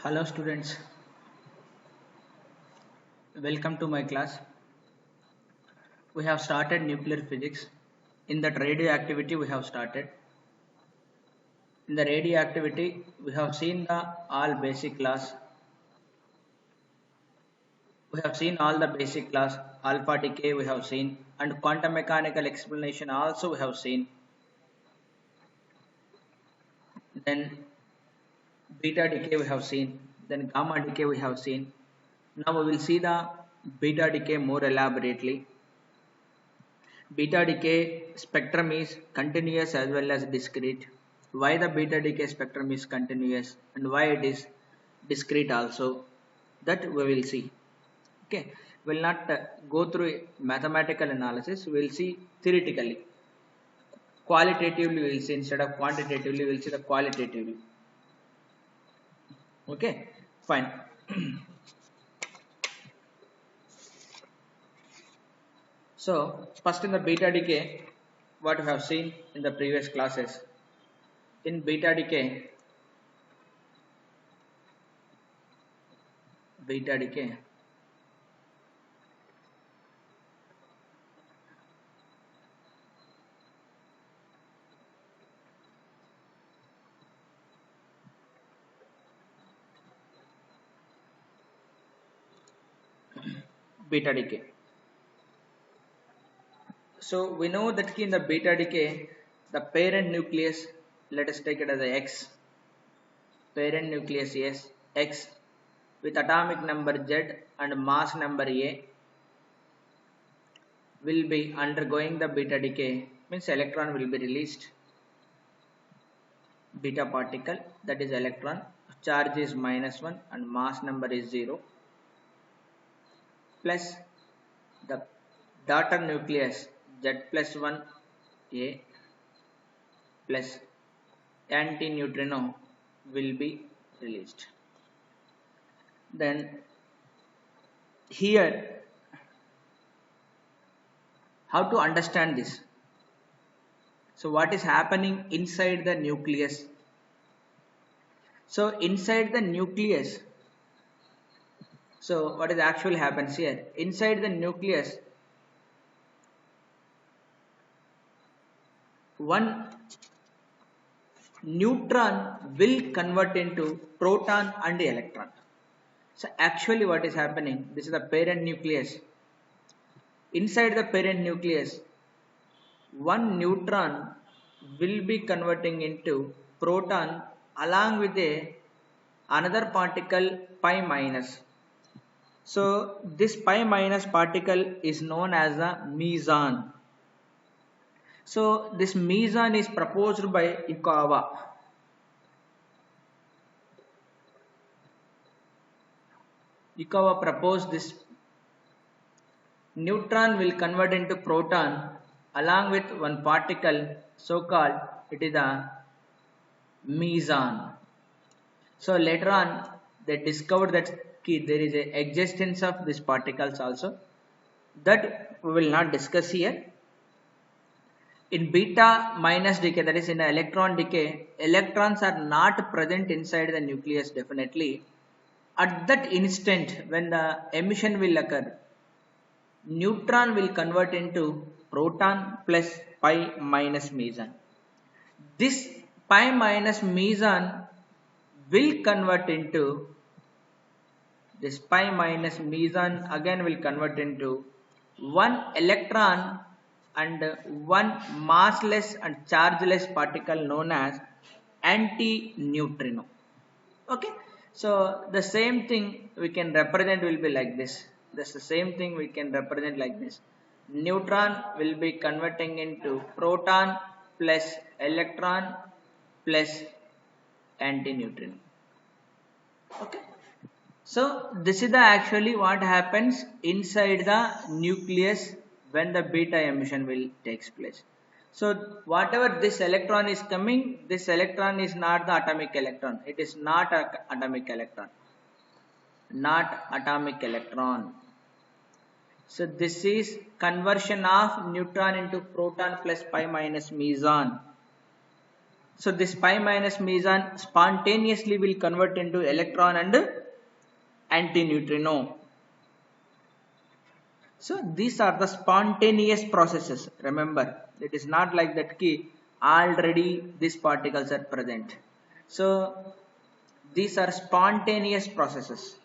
Hello students, welcome to my class. We have started nuclear physics. In that radioactivity we have started. In the radioactivity we have seen the all basic laws. We have seen all the basic laws, alpha decay we have seen, and quantum mechanical explanation also we have seen. Then beta decay we have seen, then gamma decay we have seen. Now we will see the beta decay more elaborately. Beta decay spectrum is continuous as well as discrete. Why the beta decay spectrum is continuous and why it is discrete also, that we will see. Okay, we will not go through mathematical analysis, we will see theoretically. Qualitatively we will see, instead of quantitatively we will see the qualitatively. Okay, fine. So first, in the beta decay, what we have seen in the previous classes, in beta decay beta decay. So we know that in the beta decay, the parent nucleus, let us take it as a X, parent nucleus is X with atomic number Z and mass number A will be undergoing the beta decay, means electron will be released, beta particle, that is electron, charge is -1 and mass number is 0, plus the daughter nucleus Z plus 1 A plus antineutrino will be released. Then here, how to understand this? So what is happening inside the nucleus? So inside the nucleus, so what is actually happens here? Inside the nucleus, one neutron will convert into proton and electron. So actually what is happening, this is the parent nucleus. Inside the parent nucleus, one neutron will be converting into proton along with another particle pi minus. So this pi minus particle is known as the meson. So this meson is proposed by Yukawa. Yukawa proposed this neutron will convert into proton along with one particle, so called it is a meson. So later on they discovered that there is a existence of these particles also, that we will not discuss here. In beta minus decay, that is in electron decay, electrons are not present inside the nucleus definitely. At that instant when the emission will occur, neutron will convert into proton plus pi minus meson. This pi minus meson will convert into, this pi minus meson again will convert into one electron and one massless and chargeless particle known as antineutrino. Okay, so the same thing we can represent will be like this. That's the same thing we can represent like this. Neutron will be converting into proton plus electron plus antineutrino. Okay, so this is the actually what happens inside the nucleus when the beta emission will takes place. So whatever this electron is coming, this electron is not the atomic electron. It is not an atomic electron. Not atomic electron. So this is conversion of neutron into proton plus pi minus meson. So this pi minus meson spontaneously will convert into electron and antineutrino. So these are the spontaneous processes. Remember, it is not like that key already these particles are present. So these are spontaneous processes.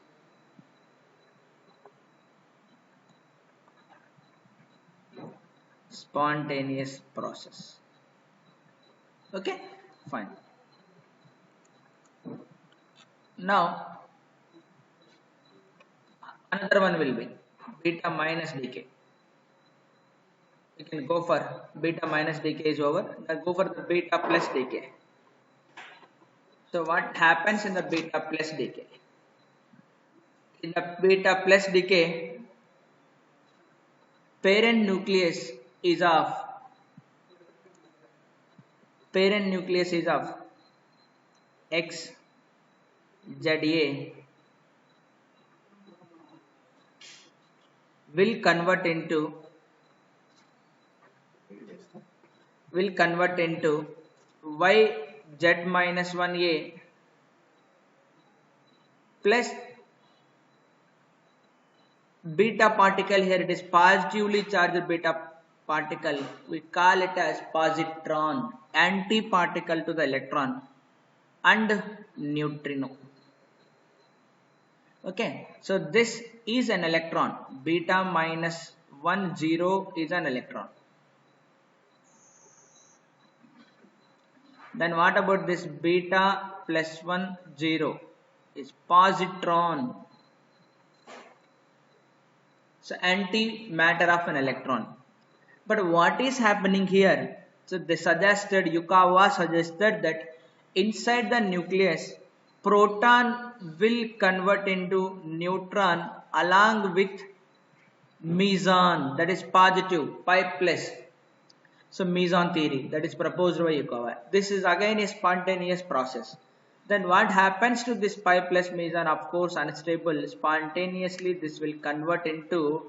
Spontaneous process. Okay, fine. Now another one will be beta minus decay. You can go for beta minus decay is over. Now go for the beta plus decay. So what happens in the beta plus decay? In the beta plus decay, parent nucleus is of X ZA will convert into Y Z minus 1A plus beta particle. Here it is positively charged beta particle. We call it as positron, antiparticle to the electron, and neutrino. Okay, so this is an electron. Beta minus 1 0 is an electron. Then what about this beta plus 1 0 is positron. So antimatter of an electron. But what is happening here? So they suggested, Yukawa suggested that inside the nucleus, proton will convert into neutron along with meson, that is positive, pi plus. So meson theory that is proposed by Yukawa. This is again a spontaneous process. Then what happens to this pi plus meson? Of course, unstable. Spontaneously this will convert into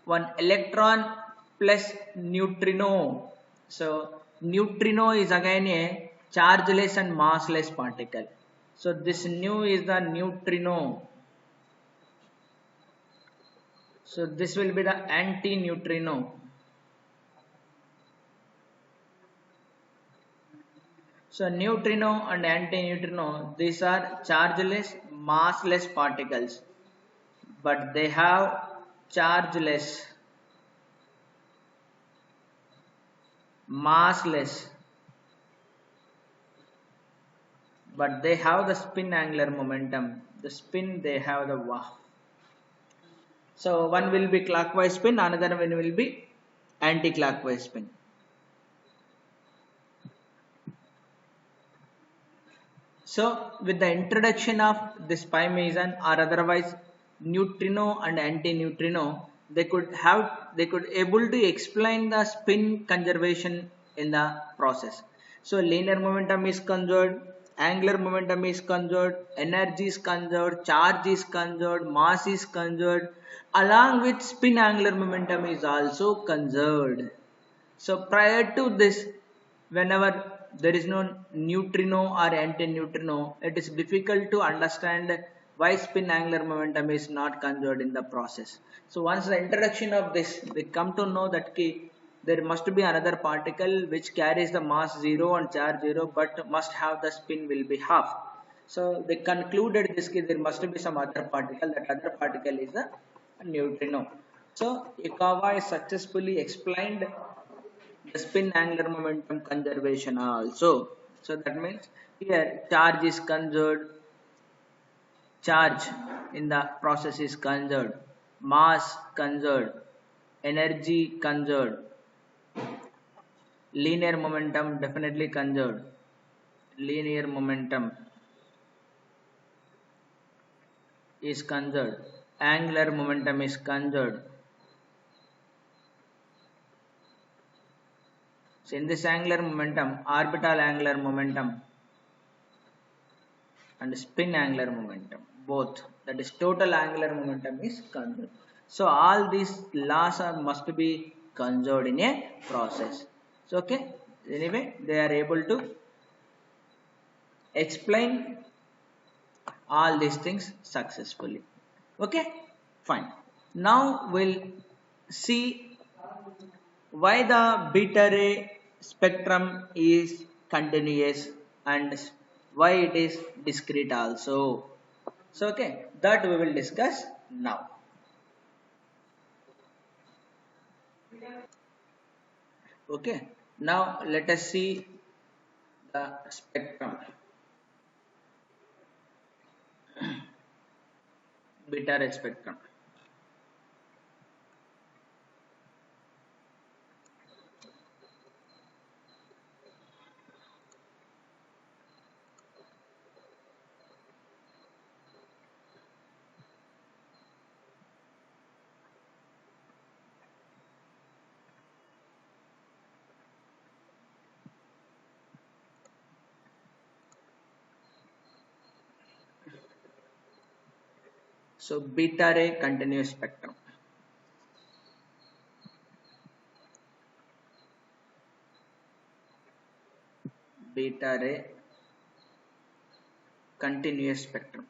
one electron plus neutrino. So neutrino is again a chargeless and massless particle. So this nu is the neutrino. So this will be the antineutrino. So neutrino and antineutrino, these are chargeless, massless particles, but they have chargeless, massless, but they have the spin angular momentum. The spin they have the wow. So one will be clockwise spin, another one will be anti-clockwise spin. So with the introduction of this pi meson or otherwise neutrino and antineutrino, they could able to explain the spin conservation in the process. So linear momentum is conserved, angular momentum is conserved, energy is conserved, charge is conserved, mass is conserved, along with spin angular momentum is also conserved. So prior to this, whenever there is no neutrino or antineutrino, it is difficult to understand why spin angular momentum is not conserved in the process. So once the introduction of this, we come to know that there must be another particle which carries the mass 0 and charge 0, but must have the spin will be half. So they concluded this there must be some other particle. That other particle is the neutrino. So Yukawa successfully explained the spin angular momentum conservation also. So that means here charge is conserved, charge in the process is conserved, mass conserved, energy conserved, linear momentum definitely conserved, linear momentum is conserved, angular momentum is conserved. So in this angular momentum, orbital angular momentum and spin angular momentum, both, that is total angular momentum is conserved. So all these laws must be conserved in a process. So okay, anyway they are able to explain all these things successfully. Okay, fine. Now we'll see why the beta ray spectrum is continuous and why it is discrete also. So okay, that we will discuss now. Okay, now let us see the spectrum, beta ray spectrum. So beta ray continuous spectrum. Beta ray continuous spectrum.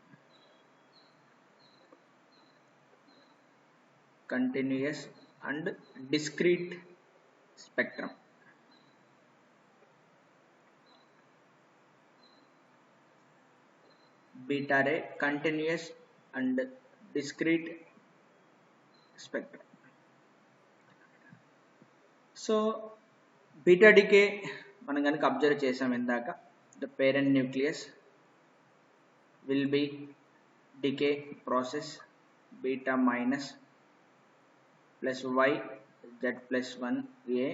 Continuous and discrete spectrum. Beta ray continuous and discrete spectrum. So beta decay మనం కనుక observe చేసాం ఇందాక, the parent nucleus will be decay process beta minus plus y z plus 1 a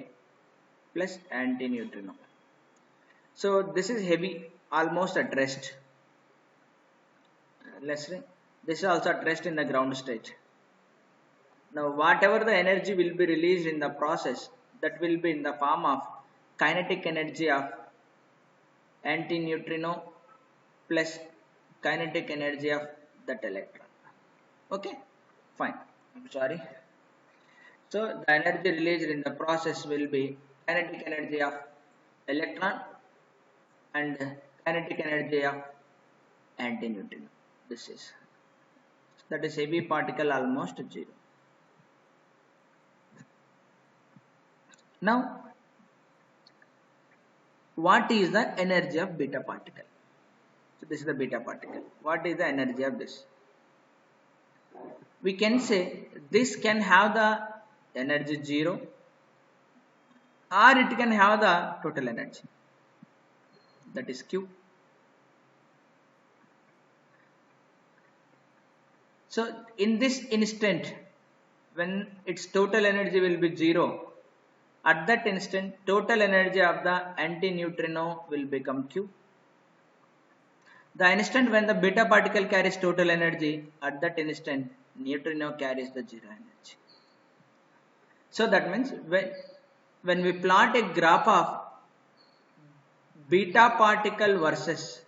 plus antineutrino. So this is heavy, almost at rest. Let's say this is also at rest in the ground state. Now whatever the energy will be released in the process, that will be in the form of kinetic energy of antineutrino plus kinetic energy of that electron. Okay, fine. I'm sorry. So the energy released in the process will be kinetic energy of electron and kinetic energy of antineutrino. This is, that is heavy particle almost zero. Now what is the energy of beta particle? So this is the beta particle. What is the energy of this? We can say this can have the energy 0 or it can have the total energy, that is Q. So in this instant, when its total energy will be 0, at that instant total energy of the antineutrino will become Q. The instant when the beta particle carries total energy, at that instant neutrino carries the 0 energy. So that means when we plot a graph of beta particle versus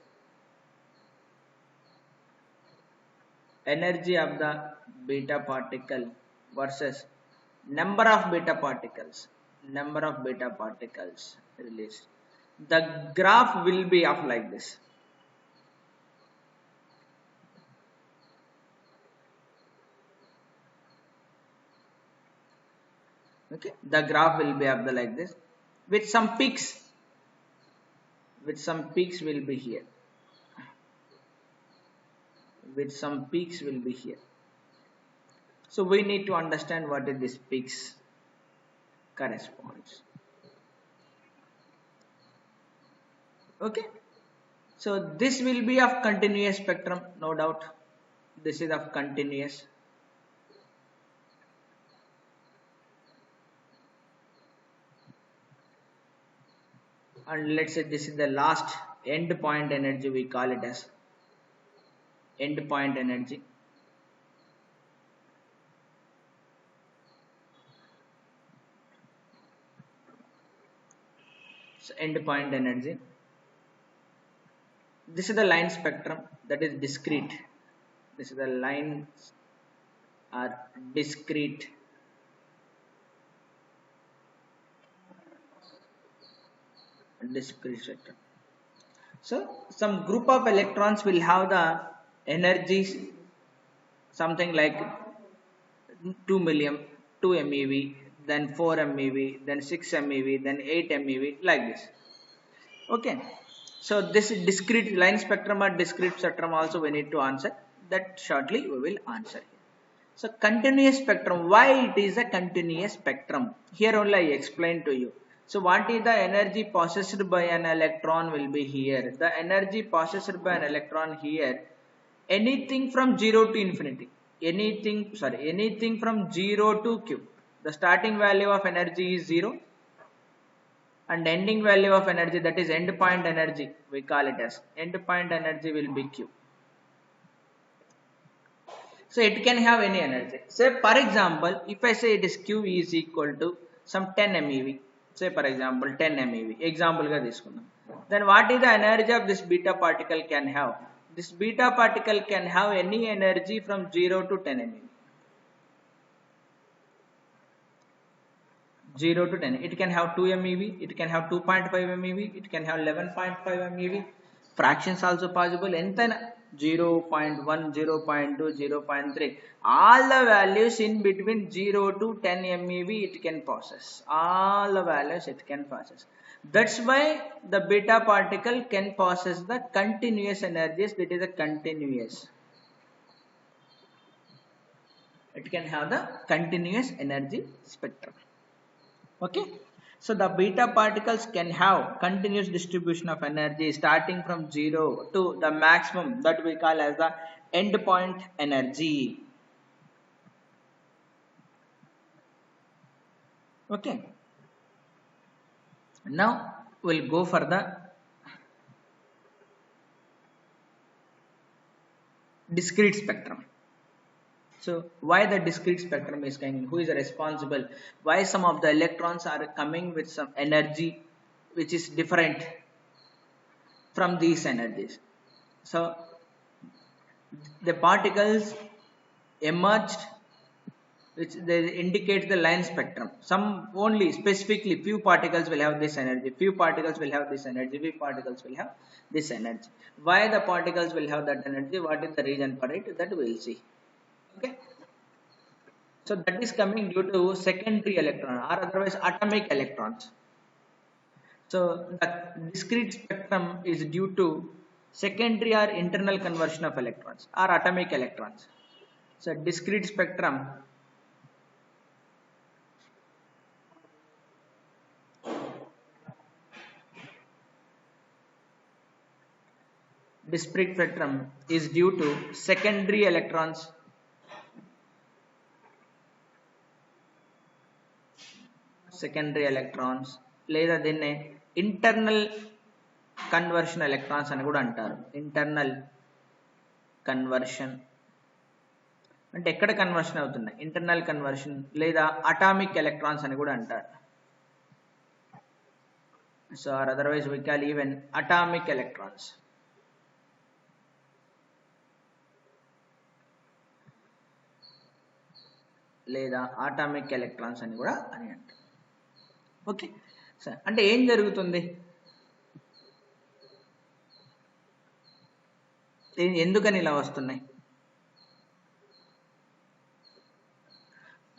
energy of the beta particle versus number of beta particles released, the graph will be of like this. Okay, the graph will be of the like this with some peaks. Will be here. With some peaks will be here. So we need to understand what is this peaks corresponds. Okay, so this will be of continuous spectrum, no doubt. This is of continuous. And let's say this is the last end point energy, we call it as end point energy. So end point energy. This is the line spectrum, that is discrete. This is the lines are discrete. Discrete spectrum. So some group of electrons will have the energies something like 2 million, 2 MeV, then 4 MeV, then 6 MeV, then 8 MeV, like this. Okay. So this discrete line spectrum or discrete spectrum also we need to answer. That shortly we will answer. So continuous spectrum, why it is a continuous spectrum? Here only I explained to you. So what is the energy possessed by an electron will be here. The energy possessed by an electron here, anything from 0 to infinity. Anything from 0 to Q. The starting value of energy is 0 and ending value of energy, that is end point energy, we call it as end point energy will be Q. So it can have any energy. Say for example, if I say it is Q is equal to some 10 MeV, say for example 10 MeV, example ga తీసుకుందాం. Then what is the energy of this beta particle can have? This beta particle can have any energy from 0 to 10 MeV. 0 to 10. It can have 2 MeV, it can have 2.5 MeV, it can have 11.5 MeV. Fractions also possible. 0.1, 0.2, 0.3. All the values in between 0 to 10 MeV it can possess. All the values it can possess. That's why the beta particle can possess the continuous energies. That is a continuous. It can have the continuous energy spectrum. Okay. So the beta particles can have continuous distribution of energy starting from 0 to the maximum that we call as the end point energy. Okay. Now we'll go for the discrete spectrum. So why the discrete spectrum is coming? Who is responsible? Why some of the electrons are coming with some energy which is different from these energies? So the particles emerged which they indicate the line spectrum. Some only specifically few particles will have this energy, few particles will have this energy, few particles will have this energy. Why the particles will have that energy? What is the reason for it? That we will see. Okay. So that is coming due to secondary electron or otherwise atomic electrons. So the discrete spectrum is due to secondary or internal conversion of electrons or atomic electrons. So discrete spectrum is due to secondary electrons లేదా దీన్నే internal conversion electrons అని కూడా అంటారు. Internal conversion అంటే ఎక్కడ conversion అవుతున్నాయి, internal conversion లేదా atomic electrons అని కూడా అంటారు. So or otherwise we call even atomic electrons. లేదా అటామిక్ ఎలక్ట్రాన్స్ అని కూడా అని అంటారు. ఓకే సార్, అంటే ఏం జరుగుతుంది, ఎందుకని ఇలా వస్తున్నాయి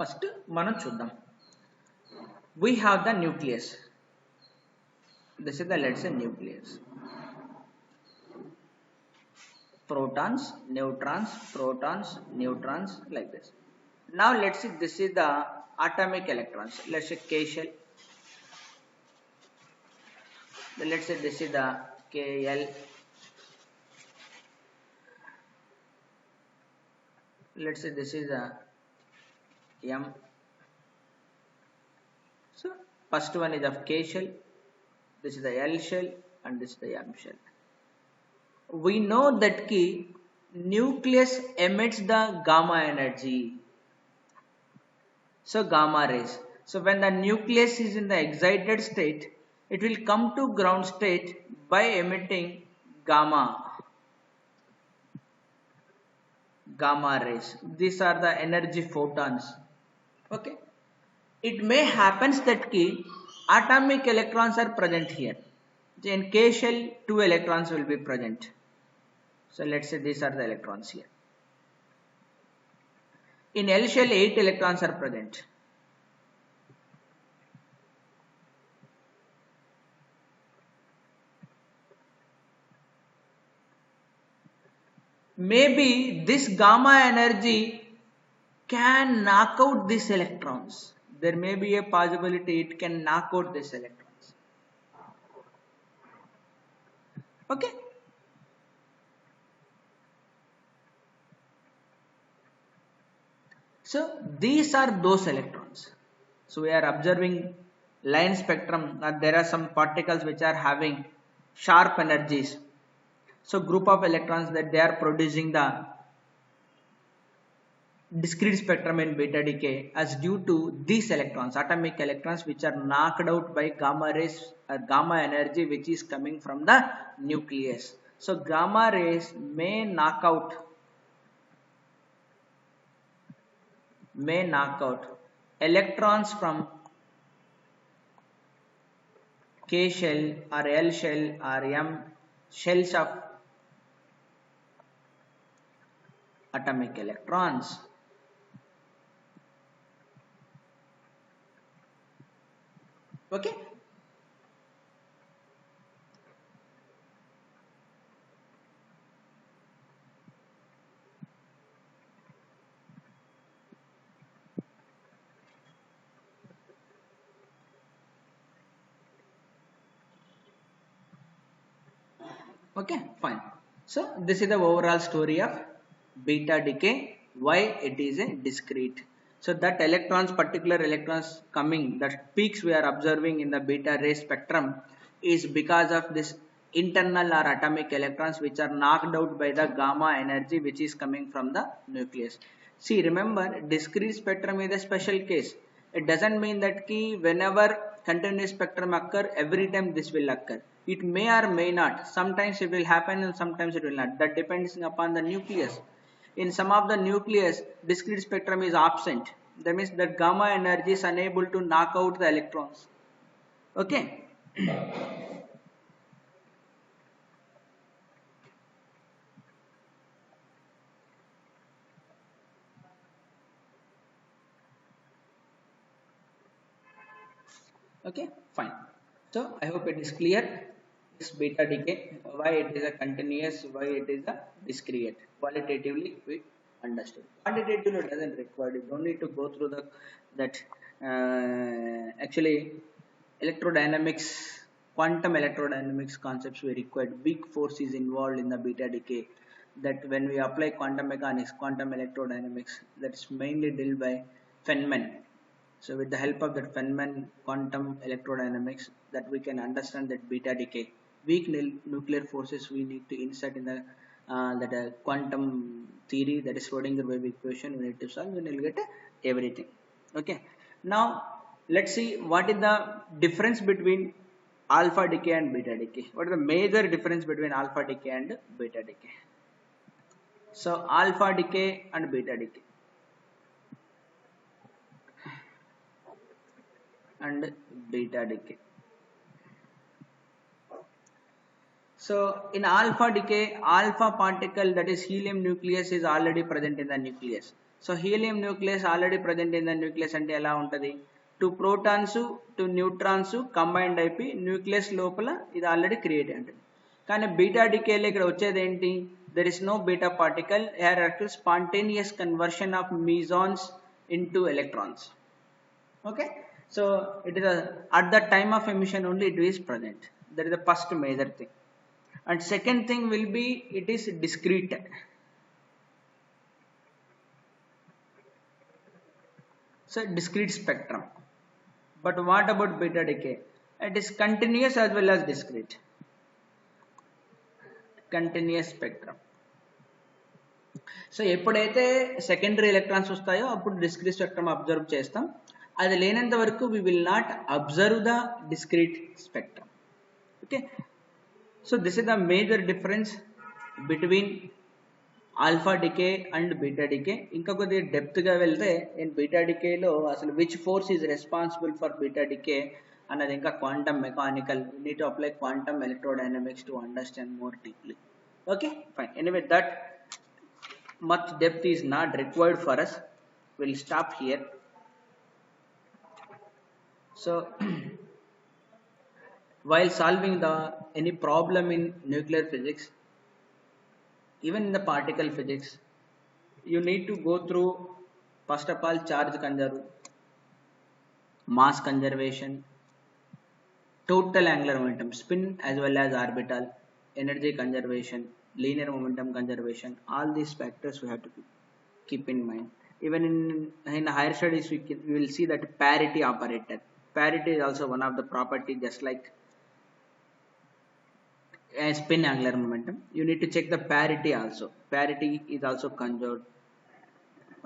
ఫస్ట్ మనం చూద్దాం. we have the nucleus. This is the, let's say, nucleus. Protons, neutrons, like this. Now let's see, this is the atomic electrons. Let's say K shell. Let's say this is the Kl. Let's say this is the M. So first one is of K shell, this is the L shell, and this is the M shell. We know that key nucleus emits the gamma energy. So gamma rays. So when the nucleus is in the excited state, it will come to ground state by emitting gamma rays. These are the energy photons. Okay. It may happen that key atomic electrons are present here. In K shell, 2 electrons will be present. So let's say these are the electrons here. In L shell, 8 electrons are present. Maybe this gamma energy can knock out these electrons. There may be a possibility it can knock out these electrons. Okay. So these are those electrons. So we are observing line spectrum that there are some particles which are having sharp energies. So group of electrons that they are producing the discrete spectrum in beta decay as due to these electrons, atomic electrons, which are knocked out by gamma rays or gamma energy which is coming from the nucleus. So gamma rays may knock out electrons from K shell or L shell or M shells of atomic electrons. Okay. Okay, fine. So this is the overall story of beta decay, why it is a discrete. So that electrons, particular electrons coming, that peaks we are observing in the beta ray spectrum is because of this internal or atomic electrons which are knocked out by the gamma energy which is coming from the nucleus. See, remember, discrete spectrum is a special case. It doesn't mean that whenever continuous spectrum occur, every time this will occur. It may or may not. Sometimes it will happen and sometimes it will not. That depends upon the nucleus. In some of the nucleus, discrete spectrum is absent. That means that gamma energy is unable to knock out the electrons. Okay. Okay, fine. So I hope it is clear. This beta decay, why it is a continuous, why it is a discrete. Qualitatively we understood. Quantitatively it doesn't require. You don't need to go through the that actually electrodynamics, quantum electrodynamics concepts we required. Big force is involved in the beta decay. That when we apply quantum mechanics, quantum electrodynamics, that's mainly dealt by Feynman. So with the help of that Feynman quantum electrodynamics, that we can understand that beta decay, weak nuclear forces we need to insert in the quantum theory, that is Schrodinger wave equation. We need to solve, we will get everything. Okay. Now let's see what is the difference between alpha decay and beta decay. What is the major difference between alpha decay and beta decay? So alpha decay and beta decay. And beta decay. So in alpha decay, alpha particle, that is helium nucleus, is already present in the nucleus. So helium nucleus already present in the nucleus ante ela untadi, two protons two neutrons combined అయిపోయి nucleus లోపల ఇది already create అయ్యింది. కానీ beta decay లో ఇక్కడ వచ్చేది ఏంటి? There is no beta particle. Here occurs spontaneous conversion of mesons into electrons. Okay. So it is at the time of emission only it is present. That is the first major thing. And second thing will be it is discrete. So discrete spectrum. But what about beta decay? It is continuous as well as discrete. Continuous spectrum. So ఎప్పుడైతే secondary electrons వస్తాయో అప్పుడు discrete spectrum observe చేస్తాం. అది లేనంత వరకు we will not observe the discrete spectrum. Okay. So this is the major difference between alpha decay and beta decay. ఇంకా కొద్దిగా depth గా వెళ్తే in beta decay లో అసలు which force is responsible for beta decay అన్నది ఇంకా quantum mechanical, we need to apply quantum electrodynamics to understand more deeply. Okay, fine. Anyway, that much depth is not required for us. We'll stop here. So while solving the any problem in nuclear physics, even in the particle physics, you need to go through first of all charge conservation, mass conservation, total angular momentum, spin as well as orbital, energy conservation, linear momentum conservation. All these factors we have to keep in mind. Even in higher studies, we will see that parity operator. Parity is also one of the property, just like spin angular momentum. You need to check the parity also. Parity is also conserved.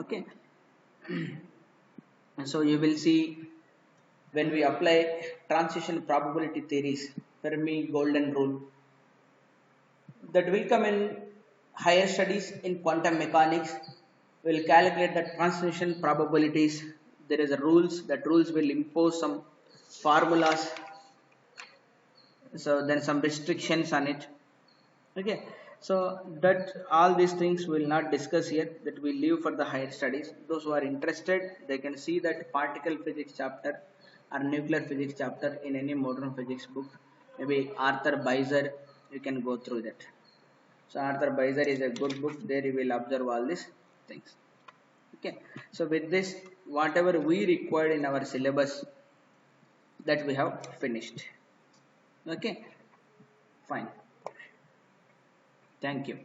Okay. So you will see when we apply transition probability theories, Fermi golden rule, that will come in higher studies in quantum mechanics. We'll calculate the transition probabilities. There is a rules, that rules will impose some formulas, so then some restrictions on it. Okay, so that all these things will not discuss here, that we leave for the higher studies. Those who are interested, they can see that particle physics chapter or nuclear physics chapter in any modern physics book, maybe Arthur Beiser, you can go through that. So Arthur Beiser is a good book, there you will observe all these things. Okay, so with this, whatever we required in our syllabus, that we have finished. Okay, fine. Thank you.